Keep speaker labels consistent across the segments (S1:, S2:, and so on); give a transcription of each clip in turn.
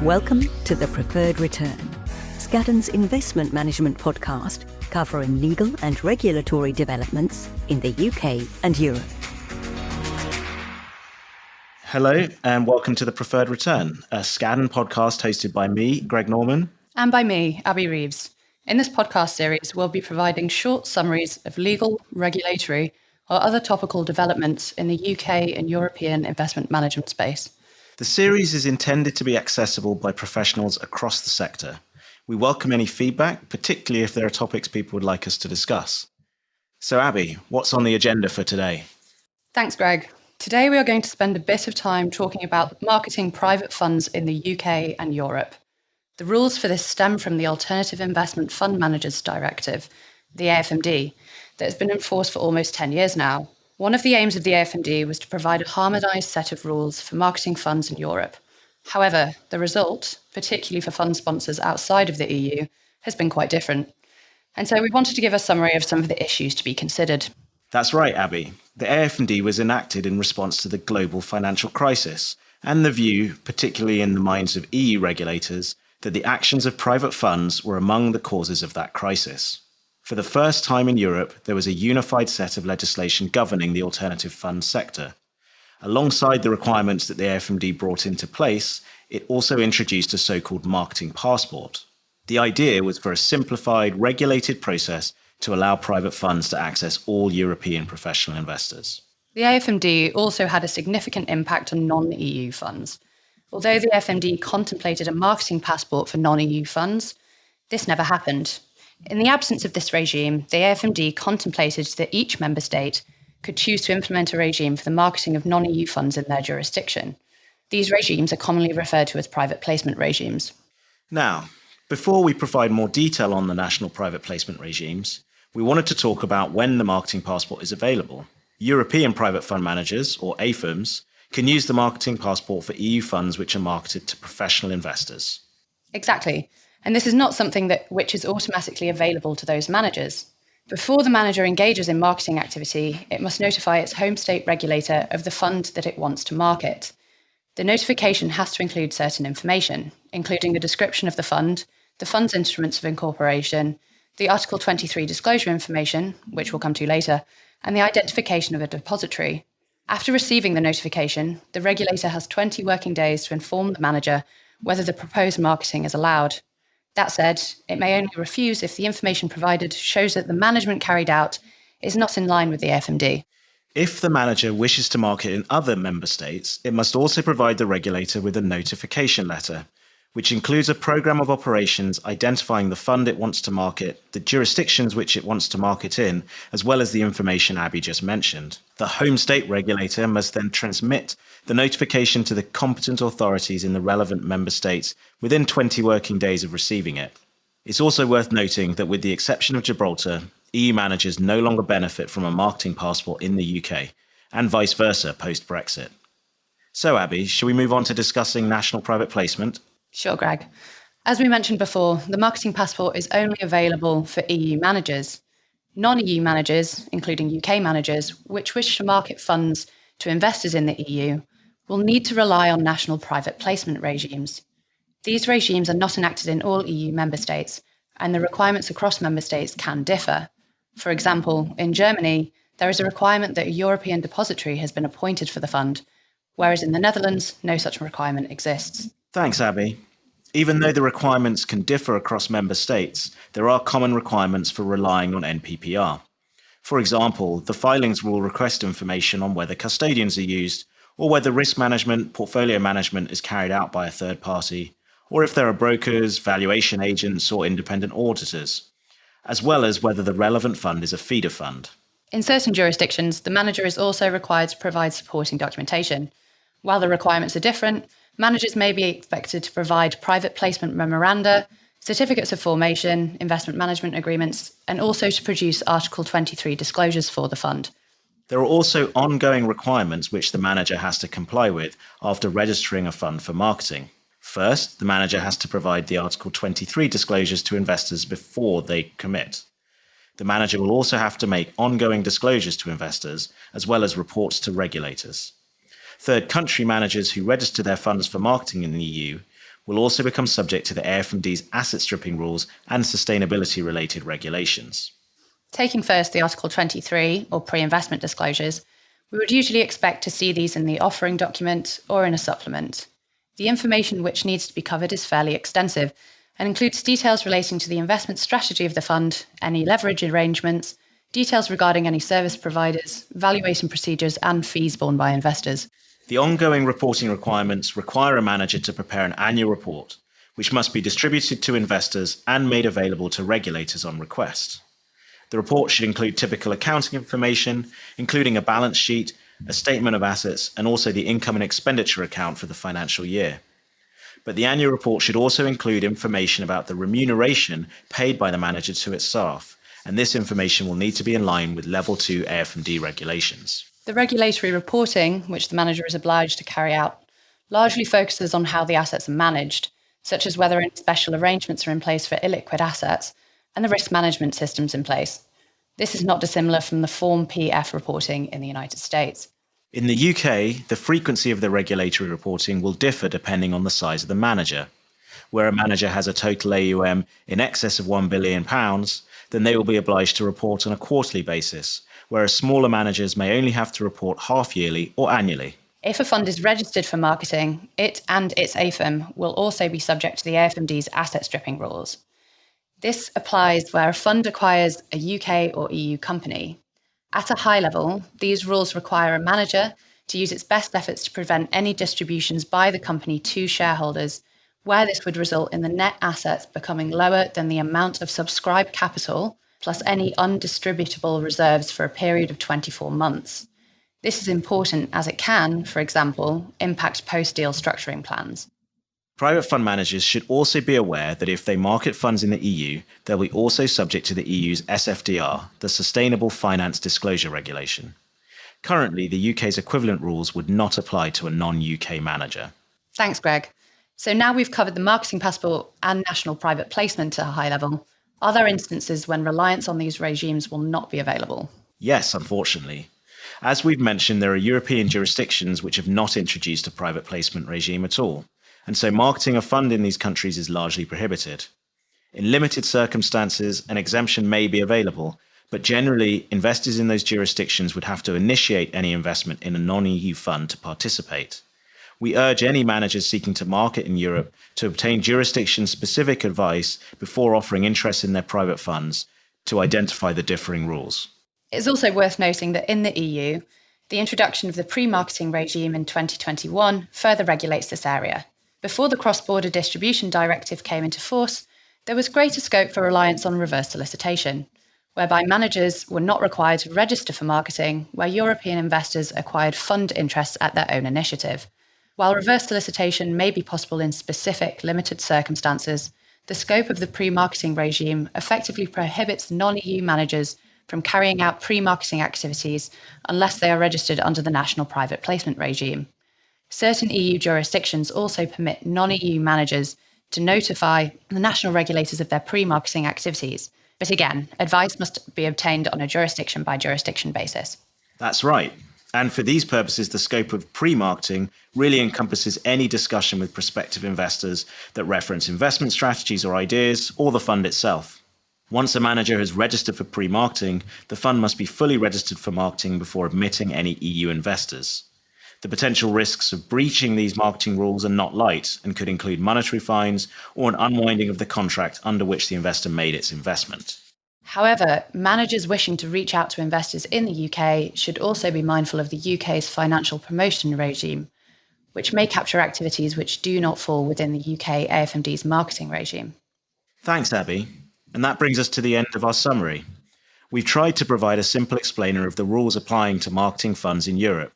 S1: Welcome to The Preferred Return, Skadden's investment management podcast covering legal and regulatory developments in the UK and Europe.
S2: Hello and welcome to The Preferred Return, a Skadden podcast hosted by me, Greg Norman.
S3: And by me, Abby Reeves. In this podcast series, we'll be providing short summaries of legal, regulatory, or other topical developments in the UK and European investment management space.
S2: The series is intended to be accessible by professionals across the sector. We welcome any feedback, particularly if there are topics people would like us to discuss. So Abby, what's on the agenda for today?
S3: Thanks, Greg. Today we are going to spend a bit of time talking about marketing private funds in the UK and Europe. The rules for this stem from the Alternative Investment Fund Managers Directive, the AIFMD, that has been enforced for almost 10 years now. One of the aims of the AIFMD was to provide a harmonised set of rules for marketing funds in Europe. However, the result, particularly for fund sponsors outside of the EU, has been quite different. And so we wanted to give a summary of some of the issues to be considered.
S2: That's right, Abby. The AIFMD was enacted in response to the global financial crisis and the view, particularly in the minds of EU regulators, that the actions of private funds were among the causes of that crisis. For the first time in Europe, there was a unified set of legislation governing the alternative fund sector. Alongside the requirements that the AIFMD brought into place, it also introduced a so-called marketing passport. The idea was for a simplified, regulated process to allow private funds to access all European professional investors.
S3: The AIFMD also had a significant impact on non-EU funds. Although the AIFMD contemplated a marketing passport for non-EU funds, this never happened. In the absence of this regime, the AIFMD contemplated that each member state could choose to implement a regime for the marketing of non-EU funds in their jurisdiction. These regimes are commonly referred to as private placement regimes.
S2: Now, before we provide more detail on the national private placement regimes, we wanted to talk about when the marketing passport is available. European private fund managers, or AIFMs, can use the marketing passport for EU funds which are marketed to professional investors.
S3: Exactly. And this is not something which is automatically available to those managers. Before the manager engages in marketing activity, it must notify its home state regulator of the fund that it wants to market. The notification has to include certain information, including a description of the fund's instruments of incorporation, the Article 23 disclosure information, which we'll come to later, and the identification of a depository. After receiving the notification, the regulator has 20 working days to inform the manager whether the proposed marketing is allowed. That said, it may only refuse if the information provided shows that the management carried out is not in line with the AIFMD.
S2: If the manager wishes to market in other member states, it must also provide the regulator with a notification letter, which includes a programme of operations identifying the fund it wants to market, the jurisdictions which it wants to market in, as well as the information Abby just mentioned. The home state regulator must then transmit the notification to the competent authorities in the relevant member states within 20 working days of receiving it. It's also worth noting that with the exception of Gibraltar, EU managers no longer benefit from a marketing passport in the UK, and vice versa post-Brexit. So Abby, shall we move on to discussing national private placement?
S3: Sure, Greg. As we mentioned before, the marketing passport is only available for EU managers. Non-EU managers, including UK managers, which wish to market funds to investors in the EU, will need to rely on national private placement regimes. These regimes are not enacted in all EU member states, and the requirements across member states can differ. For example, in Germany, there is a requirement that a European depository has been appointed for the fund, whereas in the Netherlands, no such requirement exists.
S2: Thanks, Abby. Even though the requirements can differ across member states, there are common requirements for relying on NPPR. For example, the filings will request information on whether custodians are used, or whether risk management, portfolio management is carried out by a third party, or if there are brokers, valuation agents, or independent auditors, as well as whether the relevant fund is a feeder fund.
S3: In certain jurisdictions, the manager is also required to provide supporting documentation. While the requirements are different, managers may be expected to provide private placement memoranda, certificates of formation, investment management agreements, and also to produce Article 23 disclosures for the fund.
S2: There are also ongoing requirements which the manager has to comply with after registering a fund for marketing. First, the manager has to provide the Article 23 disclosures to investors before they commit. The manager will also have to make ongoing disclosures to investors, as well as reports to regulators. Third country managers who register their funds for marketing in the EU will also become subject to the AIFMD's asset stripping rules and sustainability-related regulations.
S3: Taking first the Article 23, or pre-investment disclosures, we would usually expect to see these in the offering document or in a supplement. The information which needs to be covered is fairly extensive and includes details relating to the investment strategy of the fund, any leverage arrangements, details regarding any service providers, valuation procedures, and fees borne by investors.
S2: The ongoing reporting requirements require a manager to prepare an annual report, which must be distributed to investors and made available to regulators on request. The report should include typical accounting information, including a balance sheet, a statement of assets, and also the income and expenditure account for the financial year. But the annual report should also include information about the remuneration paid by the manager to its staff, and this information will need to be in line with Level 2 AIFMD regulations.
S3: The regulatory reporting, which the manager is obliged to carry out, largely focuses on how the assets are managed, such as whether any special arrangements are in place for illiquid assets, and the risk management systems in place. This is not dissimilar from the Form PF reporting in the United States.
S2: In the UK, the frequency of the regulatory reporting will differ depending on the size of the manager. Where a manager has a total AUM in excess of £1 billion, then they will be obliged to report on a quarterly basis, whereas smaller managers may only have to report half-yearly or annually.
S3: If a fund is registered for marketing, it and its AIFM will also be subject to the AIFMD's asset stripping rules. This applies where a fund acquires a UK or EU company. At a high level, these rules require a manager to use its best efforts to prevent any distributions by the company to shareholders, where this would result in the net assets becoming lower than the amount of subscribed capital plus any undistributable reserves for a period of 24 months. This is important as it can, for example, impact post-deal structuring plans.
S2: Private fund managers should also be aware that if they market funds in the EU, they'll be also subject to the EU's SFDR, the Sustainable Finance Disclosure Regulation. Currently, the UK's equivalent rules would not apply to a non-UK manager.
S3: Thanks, Greg. So now we've covered the marketing passport and national private placement at a high level. Are there instances when reliance on these regimes will not be available?
S2: Yes, unfortunately. As we've mentioned, there are European jurisdictions which have not introduced a private placement regime at all, and so marketing a fund in these countries is largely prohibited. In limited circumstances, an exemption may be available, but generally, investors in those jurisdictions would have to initiate any investment in a non-EU fund to participate. We urge any managers seeking to market in Europe to obtain jurisdiction-specific advice before offering interest in their private funds to identify the differing rules.
S3: It's also worth noting that in the EU, the introduction of the pre-marketing regime in 2021 further regulates this area. Before the Cross-Border Distribution Directive came into force, there was greater scope for reliance on reverse solicitation, whereby managers were not required to register for marketing where European investors acquired fund interests at their own initiative. While reverse solicitation may be possible in specific limited circumstances, the scope of the pre-marketing regime effectively prohibits non-EU managers from carrying out pre-marketing activities unless they are registered under the national private placement regime. Certain EU jurisdictions also permit non-EU managers to notify the national regulators of their pre-marketing activities. But again, advice must be obtained on a jurisdiction-by-jurisdiction basis.
S2: That's right. And for these purposes, the scope of pre-marketing really encompasses any discussion with prospective investors that reference investment strategies or ideas, or the fund itself. Once a manager has registered for pre-marketing, the fund must be fully registered for marketing before admitting any EU investors. The potential risks of breaching these marketing rules are not light and could include monetary fines or an unwinding of the contract under which the investor made its investment.
S3: However, managers wishing to reach out to investors in the UK should also be mindful of the UK's financial promotion regime, which may capture activities which do not fall within the UK AIFMD's marketing regime.
S2: Thanks, Abby. And that brings us to the end of our summary. We've tried to provide a simple explainer of the rules applying to marketing funds in Europe.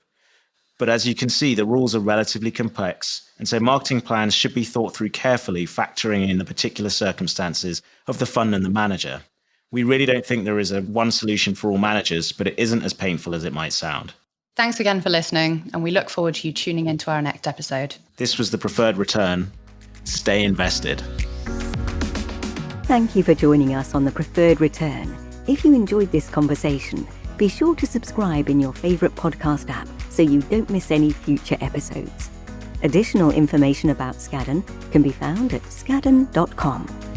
S2: But as you can see, the rules are relatively complex, and so marketing plans should be thought through carefully, factoring in the particular circumstances of the fund and the manager. We really don't think there is a one solution for all managers, but it isn't as painful as it might sound.
S3: Thanks again for listening, and we look forward to you tuning into our next episode.
S2: This was The Preferred Return. Stay invested.
S1: Thank you for joining us on The Preferred Return. If you enjoyed this conversation, be sure to subscribe in your favourite podcast app so you don't miss any future episodes. Additional information about Skadden can be found at skadden.com.